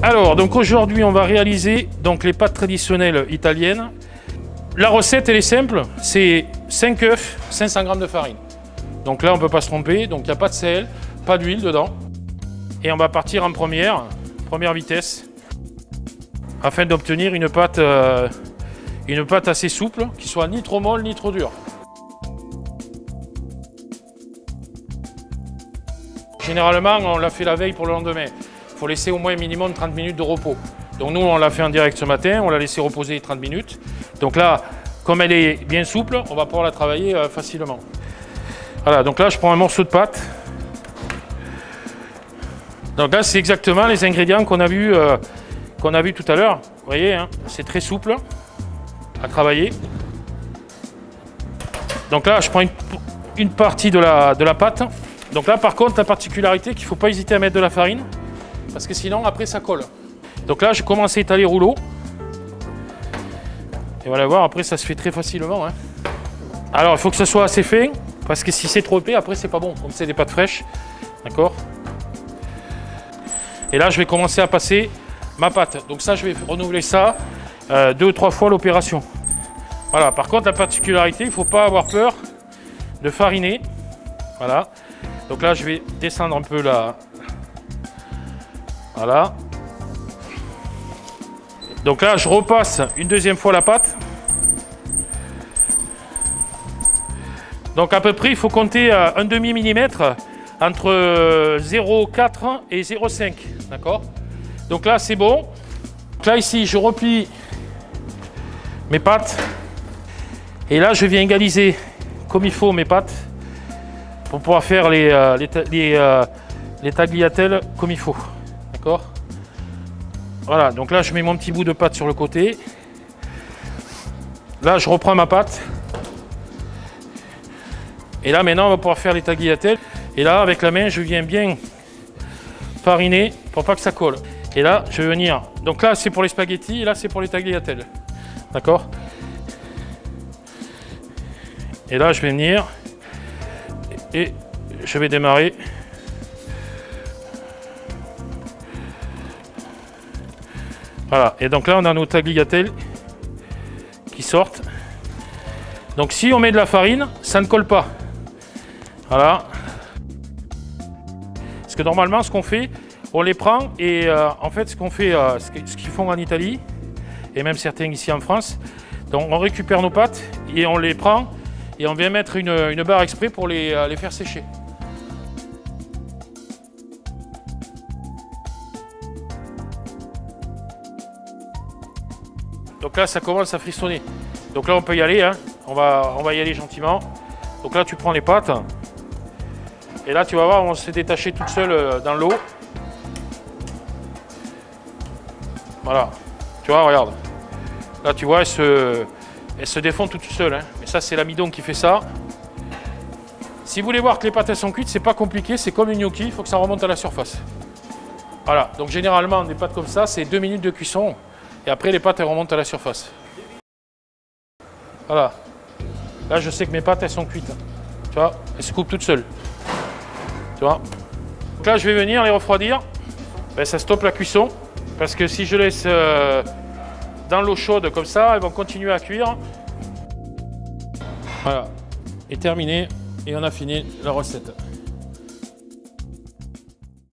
Alors, donc aujourd'hui, on va réaliser donc, les pâtes traditionnelles italiennes. La recette, elle est simple, c'est 5 œufs, 500 g de farine. Donc là, on ne peut pas se tromper, donc il n'y a pas de sel, pas d'huile dedans. Et on va partir en première vitesse, afin d'obtenir une pâte assez souple, qui soit ni trop molle, ni trop dure. Généralement, on l'a fait la veille pour le lendemain. Il faut laisser au moins minimum 30 minutes de repos. Donc nous, on l'a fait en direct ce matin, on l'a laissé reposer 30 minutes. Donc là, comme elle est bien souple, on va pouvoir la travailler facilement. Voilà, donc là, je prends un morceau de pâte. Donc là, c'est exactement les ingrédients qu'on a vus tout à l'heure. Vous voyez, hein, c'est très souple à travailler. Donc là, je prends une partie de la pâte. Donc là, par contre, la particularité, qu'il ne faut pas hésiter à mettre de la farine, parce que sinon, après, ça colle. Donc là, je commence à étaler rouleau. Et voilà, voir, après, ça se fait très facilement. Hein. Alors, il faut que ça soit assez fin, parce que si c'est trop épais, après, c'est pas bon, comme c'est des pâtes fraîches. D'accord? Et là, je vais commencer à passer ma pâte. Donc ça, je vais renouveler ça 2 ou 3 fois l'opération. Voilà, par contre, la particularité, il ne faut pas avoir peur de fariner. Voilà. Donc là, je vais descendre un peu là. Voilà. Donc là, je repasse une deuxième fois la pâte. Donc à peu près, il faut compter un demi-millimètre entre 0,4 et 0,5. D'accord? Donc là, c'est bon. Donc là, ici, je replie mes pâtes. Et là, je viens égaliser comme il faut mes pâtes pour pouvoir faire les tagliatelles comme il faut. D'accord? Voilà, donc là, je mets mon petit bout de pâte sur le côté. Là, je reprends ma pâte. Et là, maintenant, on va pouvoir faire les tagliatelles. Et là, avec la main, je viens bien fariner pour pas que ça colle. Et là, je vais venir. Donc là, c'est pour les spaghettis et là, c'est pour les tagliatelles. D'accord? Et là, je vais venir et je vais démarrer. Voilà. Et donc là, on a nos tagliatelles qui sortent. Donc si on met de la farine, ça ne colle pas. Voilà. Parce que normalement, ce qu'on fait, on les prend et en fait, ce qu'on fait, ce qu'ils font en Italie, et même certains ici en France, donc on récupère nos pâtes et on les prend et on vient mettre une barre exprès pour les faire sécher. Donc là, ça commence à frissonner. Donc là, on peut y aller, hein. On va y aller gentiment. Donc là, tu prends les pâtes. Et là, tu vas voir, on se détacher toute seule dans l'eau. Voilà. Tu vois, regarde. Là, tu vois, elle se défend toute seule. Hein. Mais ça, c'est l'amidon qui fait ça. Si vous voulez voir que les pâtes elles sont cuites, c'est pas compliqué. C'est comme une gnocchi, il faut que ça remonte à la surface. Voilà. Donc généralement, des pâtes comme ça, c'est 2 minutes de cuisson. Et après, les pâtes elles remontent à la surface. Voilà. Là, je sais que mes pâtes elles sont cuites. Tu vois, elles se coupent toutes seules. Tu vois. Donc là, je vais venir les refroidir. Ben, ça stoppe la cuisson. Parce que si je laisse dans l'eau chaude comme ça, elles vont continuer à cuire. Voilà. Et terminé. Et on a fini la recette.